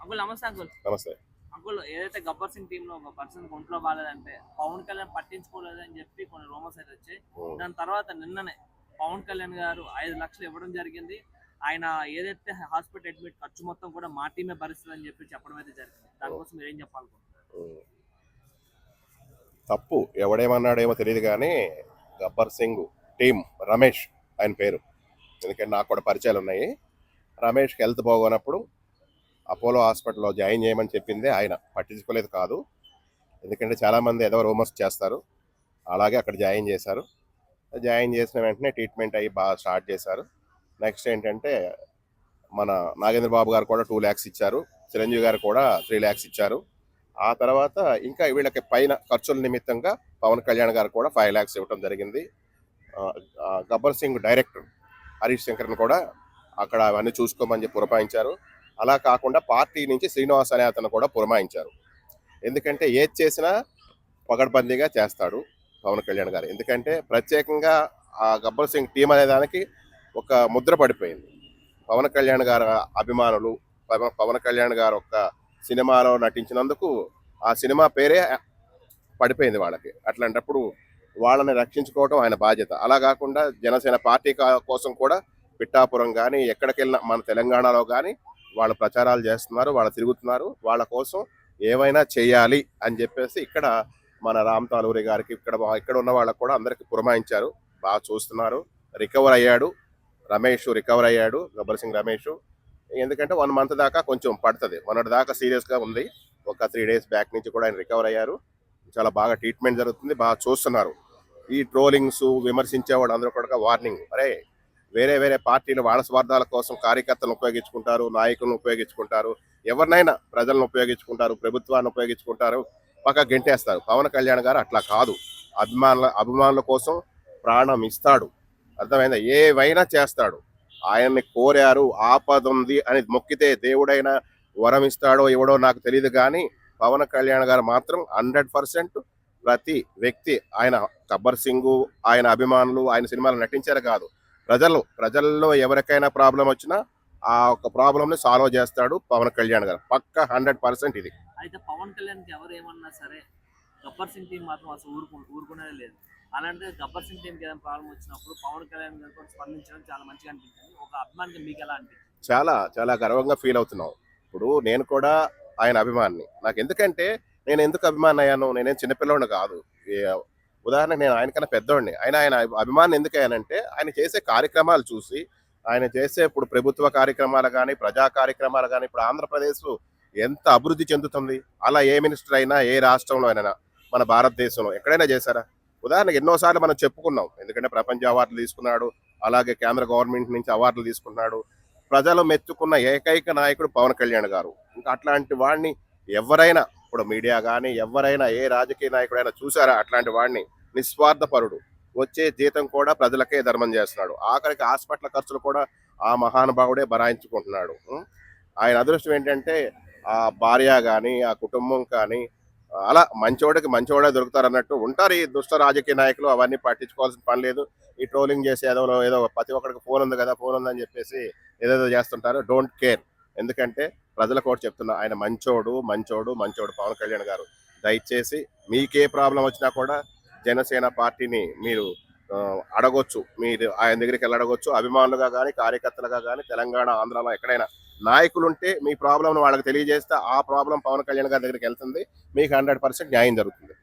Uncle నమస్తే uncle. నమస్తే. Uncle ఏదైతే గబ్బర్ సింగ్ టీమ్ లో ఒక పర్సన్ ఒంట్లో బాగాలేదంటే పవన్ కళ్యాణ్ పట్టించుకోలేదు అని చెప్పి కొన్ని రూమర్స్ అయితే వచ్చాయి. హ్మ్. దాని తర్వాత నిన్ననే పవన్ కళ్యాణ్ గారు 5 లక్షలు ఇవ్వడం జరిగింది. ఆయన ఏదైతే హాస్పిటల్ అడ్మిట్ ఖర్చు మొత్తం కూడా మా టీమే భరిస్తుందని చెప్పి చెప్పడం అయితే జరిగింది. హ్మ్. దానికోసం మీరు ఏం చెప్పాలనుకుంటున్నారు? హ్మ్. తప్పు ఎవడేమన్నాడేమో తెలియదు గానీ, 'గబ్బర్ సింగ్' టీమ్ రమేష్ ఆయన పేరు. ఎందుకంటే నాకు కూడా పరిచయాలున్నాయి. రమేష్‌కి హెల్త్ బాగోనప్పుడు అపోలో హాస్పిటల్‌లో జాయిన్ చేయమని చెప్పిందే ఆయన. పట్టించుకోలేదు కాదు. ఎందుకంటే చాలామంది ఏదో రూమర్స్ చేస్తారు. అలాగే అక్కడ జాయిన్ చేశారు. జాయిన్ చేసిన వెంటనే ట్రీట్మెంట్ అయ్యి బాగా స్టార్ట్ చేశారు. నెక్స్ట్ ఏంటంటే మన నాగేంద్ర బాబు గారు కూడా 2,00,000 ఇచ్చారు. చిరంజీవి గారు కూడా 3,00,000 ఇచ్చారు. ఆ తర్వాత ఇంకా వీళ్ళకి పైన ఖర్చుల నిమిత్తంగా పవన్ కళ్యాణ్ గారు కూడా 5,00,000 ఇవ్వడం జరిగింది. గబ్బర్ సింగ్ డైరెక్టర్ హరీష్ శంకర్ని కూడా అక్కడ అవన్నీ చూసుకోమని చెప్పి పురమాయించారు. అలా కాకుండా పార్టీ నుంచి శ్రీనివాస్ అనే అతను కూడా పురమాయించారు. ఎందుకంటే ఏది చేసినా పగడ్బందీగా చేస్తాడు పవన్ కళ్యాణ్ గారు. ఎందుకంటే ప్రత్యేకంగా ఆ గబ్బర్ సింగ్ టీం అనే దానికి ఒక ముద్ర పడిపోయింది. పవన్ కళ్యాణ్ గారు అభిమానులు, పవన్ కళ్యాణ్ గారు ఒక సినిమాలో నటించినందుకు ఆ సినిమా పేరే పడిపోయింది వాళ్ళకి. అట్లాంటప్పుడు వాళ్ళని రక్షించుకోవడం ఆయన బాధ్యత. అలా కాకుండా జనసేన పార్టీ కోసం కూడా పిఠాపురం కానీ ఎక్కడికెళ్ళినా మన తెలంగాణలో కానీ వాళ్ళు ప్రచారాలు చేస్తున్నారు, వాళ్ళు తిరుగుతున్నారు. వాళ్ళ కోసం ఏమైనా చేయాలి అని చెప్పేసి ఇక్కడ మన రామ్ తాలూరి గారికి ఇక్కడ ఉన్న వాళ్ళకు కూడా అందరికి పురమాయించారు. బాగా చూస్తున్నారు. రికవర్ అయ్యాడు రమేష్, రికవర్ అయ్యాడు గబ్బర్ సింగ్ రమేష్. ఎందుకంటే 1 మంత్ దాకా కొంచెం పడుతుంది. మొన్నటి దాకా సీరియస్గా ఉంది. ఒక 3 డేస్ బ్యాక్ నుంచి కూడా ఆయన రికవర్ అయ్యారు. చాలా బాగా ట్రీట్మెంట్ జరుగుతుంది, బాగా చూస్తున్నారు. ఈ ట్రోలింగ్స్ విమర్శించే వాళ్ళు అందరూ కూడా వార్నింగ్, అరే వేరే వేరే పార్టీలు వాళ్ళ స్వార్థాల కోసం కార్యకర్తలను ఉపయోగించుకుంటారు, నాయకులను ఉపయోగించుకుంటారు, ఎవరినైనా ప్రజలను ఉపయోగించుకుంటారు, ప్రభుత్వాన్ని ఉపయోగించుకుంటారు, పక్క గెంటేస్తారు. పవన్ కళ్యాణ్ గారు అట్లా కాదు. అభిమానుల కోసం ప్రాణం ఇస్తాడు. అర్థమైందా? ఏవైనా చేస్తాడు. ఆయన్ని కోరారు, ఆపద ఉంది అని మొక్కితే దేవుడైనా వరం ఇస్తాడో ఇవ్వడో నాకు తెలియదు కానీ పవన్ కళ్యాణ్ గారు మాత్రం 100% ప్రతి వ్యక్తి ఆయన గబ్బర్ సింగ్ ఆయన అభిమానులు ఆయన సినిమాలు నటించారు కాదు, ప్రజల్లో ఎవరికైనా ప్రాబ్లం వచ్చినా ఆ ఒక ప్రాబ్లమ్ని సాల్వ్ చేస్తాడు పవన్ కళ్యాణ్ గారు. పక్క 100% ఇది. అయితే పవన్ కళ్యాణ్ ఎవరు ఏమన్నా సరే గబ్బర్ సింగ్ టీం మాత్రం అసలు ఊరుకునేదే లేదు. అలాంటిది గబ్బర్ సింగ్ టీంకి ఏదైనా ప్రాబ్లం వచ్చినప్పుడు పవన్ కళ్యాణ్ గారు కూడా స్పందించడం చాలా మంచిగా అనిపించింది. ఒక అభిమానిగా మీకు ఎలా అనిపించింది? చాలా చాలా గర్వంగా ఫీల్ అవుతున్నాం. ఇప్పుడు నేను కూడా ఆయన అభిమానిని. నాకు ఎందుకంటే నేను ఎందుకు అభిమాని అయ్యాను, నేనేం చిన్నపిల్లోడిని కాదు. ఉదాహరణకు నేను ఆయనకన్నా పెద్దోడిని. ఆయన అభిమాని ఎందుకు అయ్యానంటే ఆయన చేసే కార్యక్రమాలు చూసి, ఆయన చేసే ఇప్పుడు ప్రభుత్వ కార్యక్రమాలు కానీ ప్రజా కార్యక్రమాలు కానీ ఇప్పుడు ఆంధ్రప్రదేశ్ ఎంత అభివృద్ధి చెందుతుంది. అలా ఏ మినిస్టర్ అయినా ఏ రాష్ట్రంలో అయినా మన భారతదేశంలో ఎక్కడైనా చేశారా? ఉదాహరణకు ఎన్నోసార్లు మనం చెప్పుకున్నాం. ఎందుకంటే ప్రపంచ అవార్డులు తీసుకున్నాడు, అలాగే కేంద్ర గవర్నమెంట్ నుంచి అవార్డులు తీసుకున్నాడు. ప్రజలు మెచ్చుకున్న ఏకైక నాయకుడు పవన్ కళ్యాణ్ గారు. ఇంకా అట్లాంటి వాడిని ఎవరైనా ఇప్పుడు మీడియా కానీ ఎవరైనా ఏ రాజకీయ నాయకుడైనా చూసారా? అట్లాంటి వాడిని నిస్వార్థపరుడు. వచ్చే జీతం కూడా ప్రజలకే ధర్మం చేస్తున్నాడు. ఆఖరికి హాస్పిటల్ ఖర్చులు కూడా ఆ మహానుభావుడే భరాయించుకుంటున్నాడు. ఆయన అదృష్టం ఏంటంటే ఆ భార్య కానీ ఆ కుటుంబం కానీ అలా మంచోడికి మంచోడే దొరుకుతారు అన్నట్టు ఉంటారు. ఈ దుష్ట రాజకీయ నాయకులు అవన్నీ పట్టించుకోవాల్సిన పని లేదు. ఈ ట్రోలింగ్ చేసే ఏదో ప్రతి ఒక్కరికి ఫోన్ ఉంది కదా, ఫోన్ ఉందని చెప్పేసి ఏదేదో చేస్తుంటారు. Don't care. ఎందుకంటే ప్రజలకు కూడా చెప్తున్నా, ఆయన మంచోడు పవన్ కళ్యాణ్ గారు. దయచేసి మీకే ప్రాబ్లం వచ్చినా కూడా జనసేన పార్టీని మీరు అడగొచ్చు. మీరు ఆయన దగ్గరికి వెళ్ళి అడగొచ్చు. అభిమానులుగా కానీ కార్యకర్తలుగా కానీ తెలంగాణ ఆంధ్రాలో ఎక్కడైనా నాయకులుంటే మీ ప్రాబ్లం వాళ్ళకి తెలియజేస్తే ఆ ప్రాబ్లం పవన్ కళ్యాణ్ గారి దగ్గరికి వెళ్తుంది. మీకు 100% న్యాయం జరుగుతుంది.